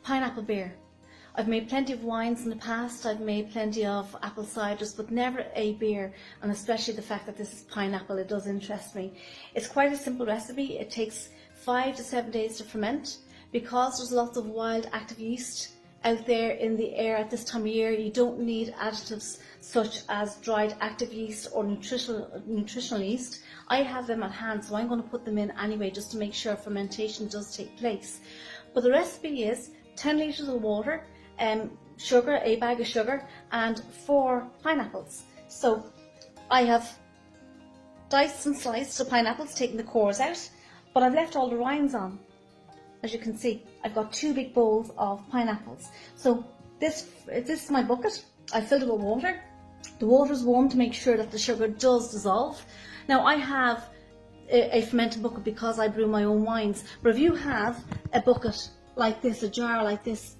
pineapple beer. I've made plenty of wines in the past, I've made plenty of apple ciders, but never a beer, and especially the fact that this is pineapple, it does interest me. It's quite a simple recipe. It takes 5 to 7 days to ferment. Because there's lots of wild active yeast out there in the air at this time of year, you don't need additives such as dried active yeast or nutritional yeast. I have them at hand, so I'm going to put them in anyway just to make sure fermentation does take place. But the recipe is 10 litres of water, sugar, a bag of sugar, and 4 pineapples. So I have diced and sliced the pineapples, taking the cores out, but I've left all the rinds on. As you can see, I've got 2 big bowls of pineapples. So this is my bucket. I filled it with water. The water is warm to make sure that the sugar does dissolve. Now I have a fermenting bucket because I brew my own wines. But if you have a bucket like this, a jar like this,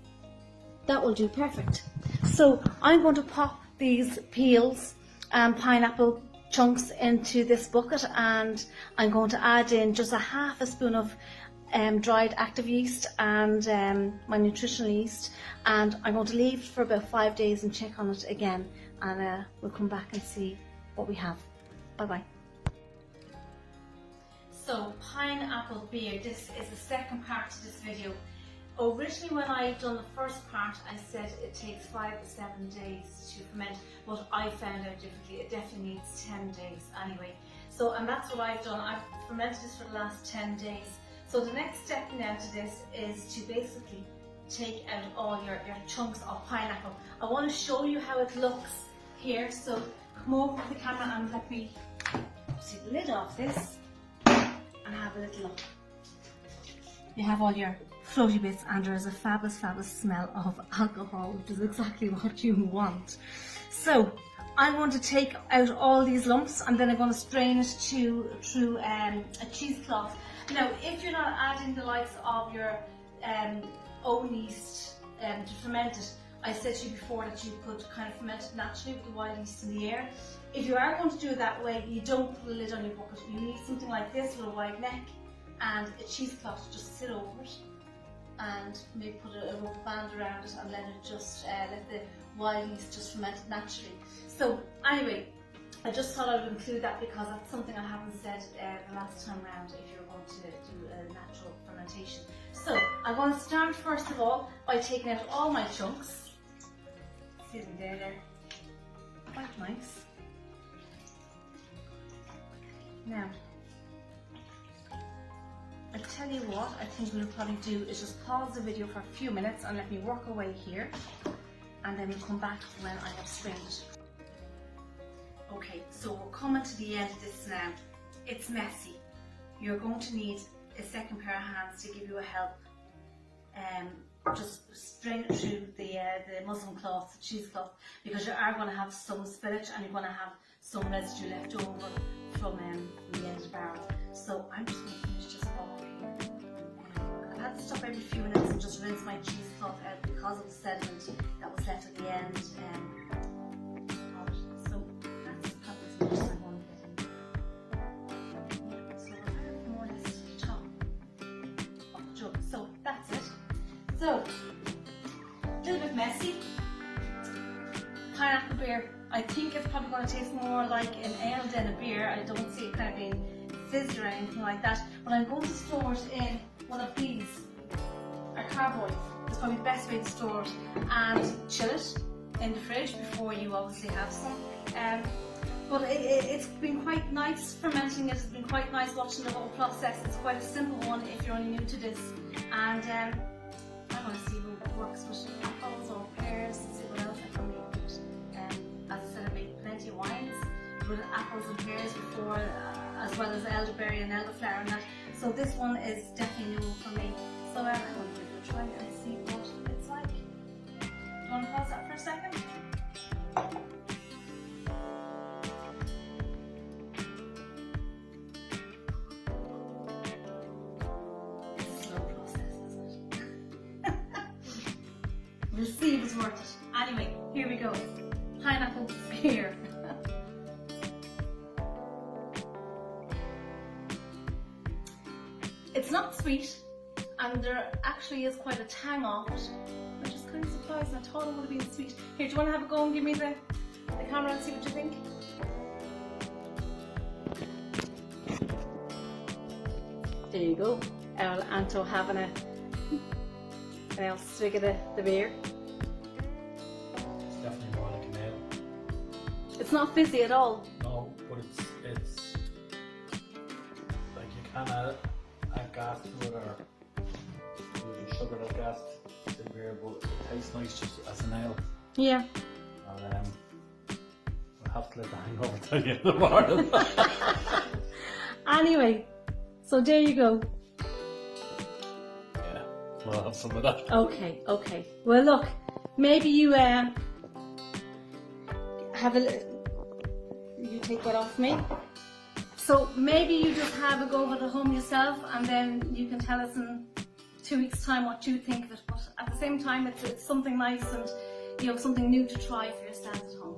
that will do perfect. So I'm going to pop these peels and pineapple chunks into this bucket, and I'm going to add in just a half a spoon of dried active yeast and my nutritional yeast, and I'm going to leave for about 5 days and check on it again, and we'll come back and see what we have. Bye bye. So pineapple beer, this is the second part to this video. Originally when I'd done the first part, I said it takes 5 to 7 days to ferment, but I found out differently. It definitely needs 10 days anyway. So, and that's what I've done. I've fermented this for the last 10 days. So the next step now to this is to basically take out all your chunks of pineapple. I want to show you how it looks here. So come over to the camera and let me take the lid off this and have a little look. You have all your floaty bits, and there is a fabulous smell of alcohol, which is exactly what you want. So I'm going to take out all these lumps, and then I'm going to strain it through a cheesecloth. Now, if you're not adding the likes of your own yeast to ferment it, I said to you before that you could kind of ferment it naturally with the wild yeast in the air. If you are going to do it that way, you don't put a lid on your bucket. You need something like this with a wide neck and a cheesecloth to just sit over it, and maybe put a rubber band around it and let it just let the wild yeast just ferment it naturally. So anyway, I just thought I would include that because that's something I haven't said the last time around if you're going to do a natural fermentation. So I'm going to start first of all by taking out all my chunks. See them there, quite nice. Now, I tell you what, I think we'll probably do is just pause the video for a few minutes and let me work away here, and then we'll come back when I have strained it. Okay, so we're coming to the end of this now. It's messy. You're going to need a second pair of hands to give you a help. Just strain it through the muslin cloth, the cheesecloth, because you are going to have some spillage and you're going to have some residue left over from the end of the barrel. So I'm just going to finish this off here. I've had to stop every few minutes and just rinse my cheesecloth out because of the sediment that was left at the end. So that's probably as much as I want to get in there. So we're more or less to the top of the jug. So that's it. So, a little bit messy. Pineapple beer, I think it's probably going to taste more like an ale than a beer. I don't see it kind of being fizzy or anything like that. But I'm going to store it in one of these, or carboys. It's probably the best way to store it, and chill it in the fridge before you obviously have some. But it's been quite nice fermenting it. It's been quite nice watching the whole process. It's quite a simple one if you're only new to this. And I want to see who works with apples or pears, see what else I can make with it. As I said, I made plenty of wines with apples and pears before, as well as elderberry and elderflower and that. So this one is definitely new for me. So I'm going to give it a try and see what it's like. Do you want to pause that for a second? We'll see if it's worth it. Anyway, here we go. Pineapple beer. It's not sweet, and and there actually is quite a tang off it. I'm just kind of surprised. I thought it would have been sweet. Here, do you want to have a go and give me the camera and see what you think? There you go. Anto having a swig of the beer. It's definitely more like an ale. It's not fizzy at all. No, but it's like you can add gas to it or use sugar or gas to the beer, but it tastes nice just as an ale. Yeah. And we'll have to let the hangover till the end of the morning. Anyway, so there you go. Yeah, we'll have some of that. Okay. Well, look, maybe you have you take that off me. So maybe you just have a go of it at home yourself, and then you can tell us in 2 weeks' time what you think of it. But at the same time, it's something nice and something new to try for your stand at home.